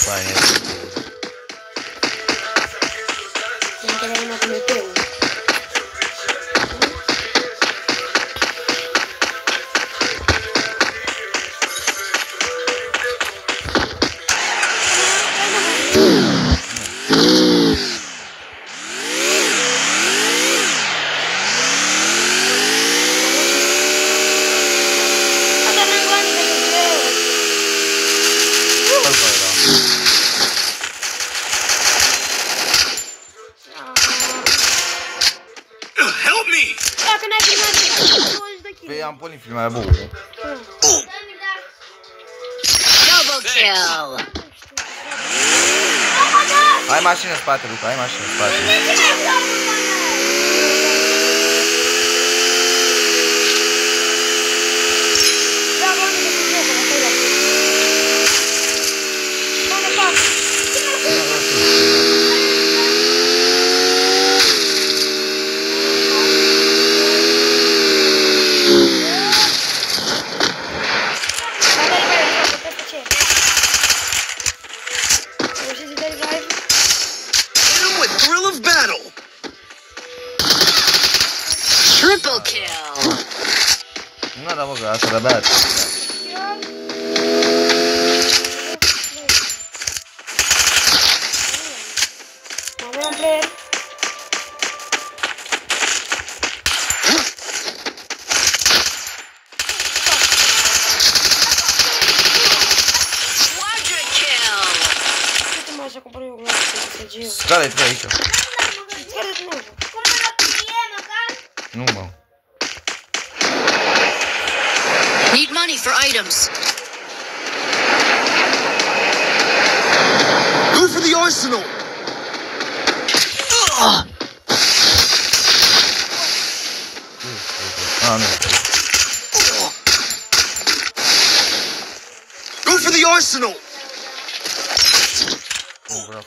Vai, non te ne una come te. Păi am pornit filmarea bun. Double kill. Ai mașină în spate, Luca, ai mașină în spate. Triple kill. Nu da, mă, că asta de beat. Quadra kill. Care-i trei aici? Nu, mă. Need money for items. Go for the arsenal. Ah, nu. Go for the arsenal. Nu vreau.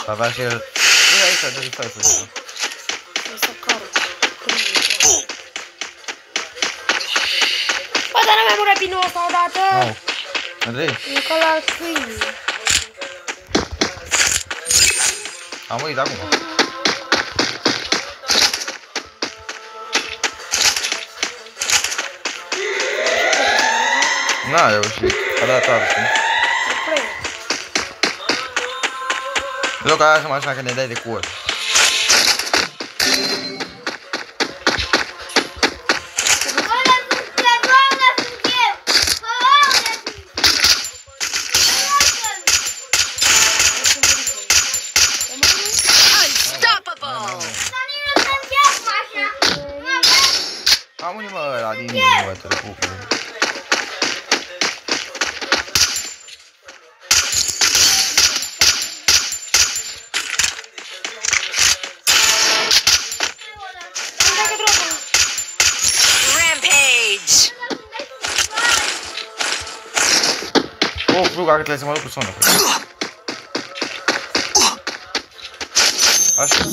Avea și el... Nu, aici, de fai făcut. Bă, dar n-am mai murit pinul ăsta odată. Nu. Andrei? E ca la câini. Am murit acum. N-a reușit. A dat tare, știi? Loc, lasă mașina că ne dai de cur. Am unii, mă, ăla din inimă, te pup. Luca, că trebuie să mă duc cu sonul. Așa.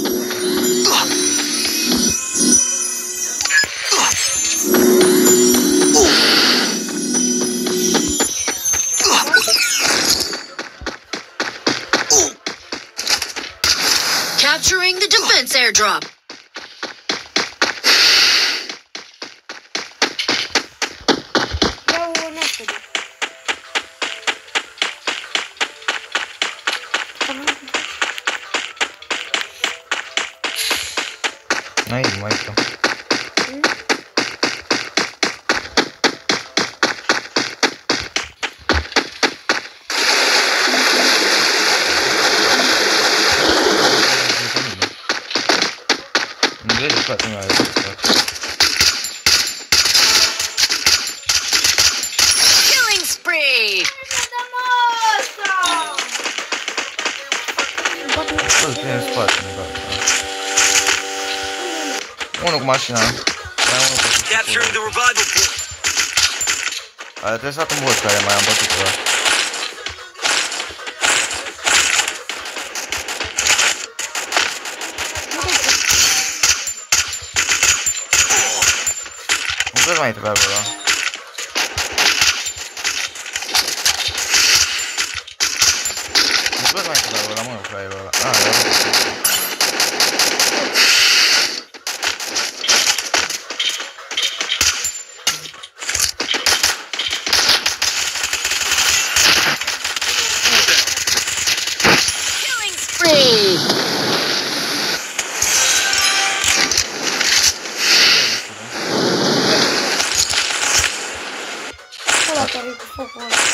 Capturing the defense airdrop. N-ai mai stau. Nu vezi toate mai are. Killing spree. Bă, ține în spate, nu gata. unul cu mașina. Capturing the revival point. Trebuie să fac un boss care mai am bătut ăla. Nu vezi mai trebuie ăla. Nu vezi mai trebuie ăla, mă, fraierul ăla. Ah,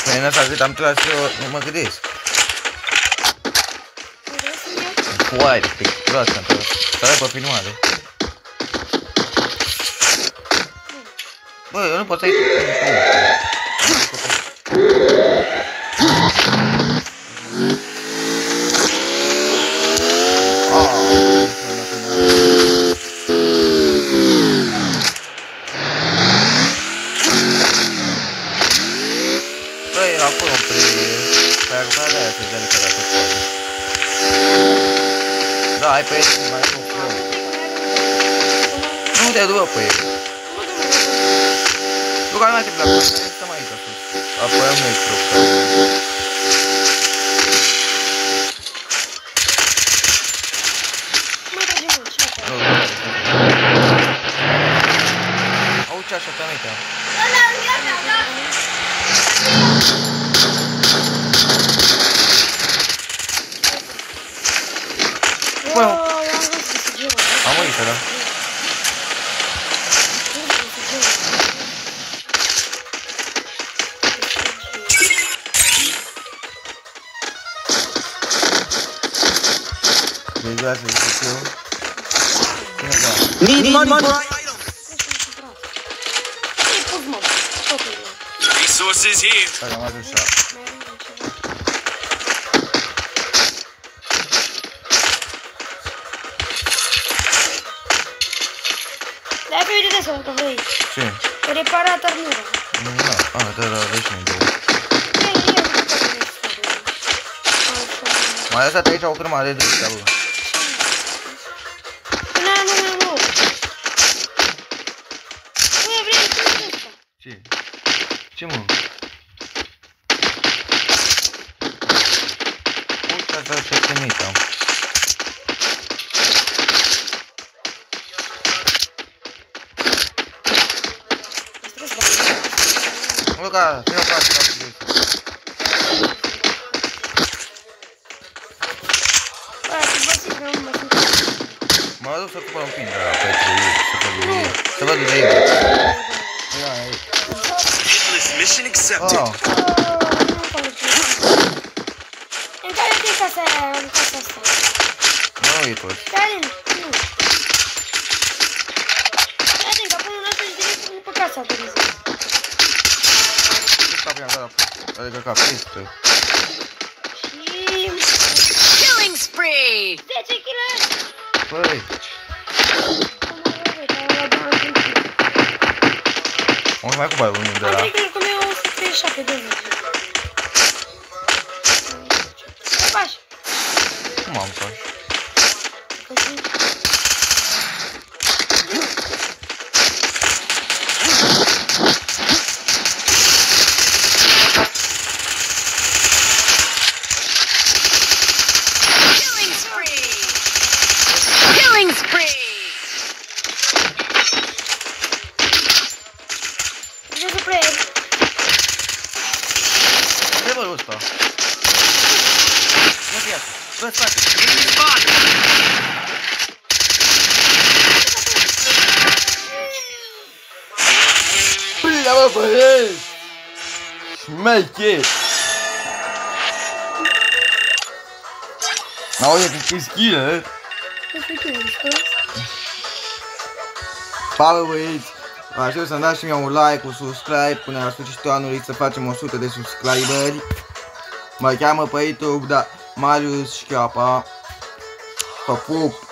păi în ăsta cât am tras eu, nu mă gândesc. Foaie de pictură asta, stai pe filmare. Bă, eu nu pot să-i... Acolo pe arătarea aia, să-ți dea nică dacă poate. Da, hai pe el, mai nu fră. Nu te duă pe el. Tu care mai te pleacă, stăm aici sus. Apoi am noi strop. Au ce așa, te-am uitat. Am murit, da? Deja se zice eu. Need money for resources here. Hai, am adus așa. Dai pe uite de sau, că vrei. Ce? Repara tărnura. Nu, da. Da, veșnic două. Mai lăsat aici o grămadă de ăștia, bă. Nu. Bă, vrei să ăsta. Ce? Ce, mă? Uite asta ce primit am. Luca, ține-o pe asta, mă duc să cumpăr un pin de la Petru, să văd de ei. Mission accepted. În care te casa aia, în casa asta? Nu e tot. Stai, nu. Stai, că până în asta și direct pe casa de zi. Adică ca peste. Killing spree! 10 kg! Păi. O să mai cumpăr unul de la... Am 3 kg cum eu 137 de zi. Ce faci? Cum am faci? Killing spree! Ce să plec? Ce vă ăsta? Ia viață. Bă, spate. Bine, mă, băieți! Șmecher! Auzi, că schilă, pa, băieți! Vă aștept să-mi dați și mie un like, un subscribe până la sfârșitul anului să facem 100 de subscriberi. Mă cheamă pe YouTube, da, Marius Șcheapa. Vă pup!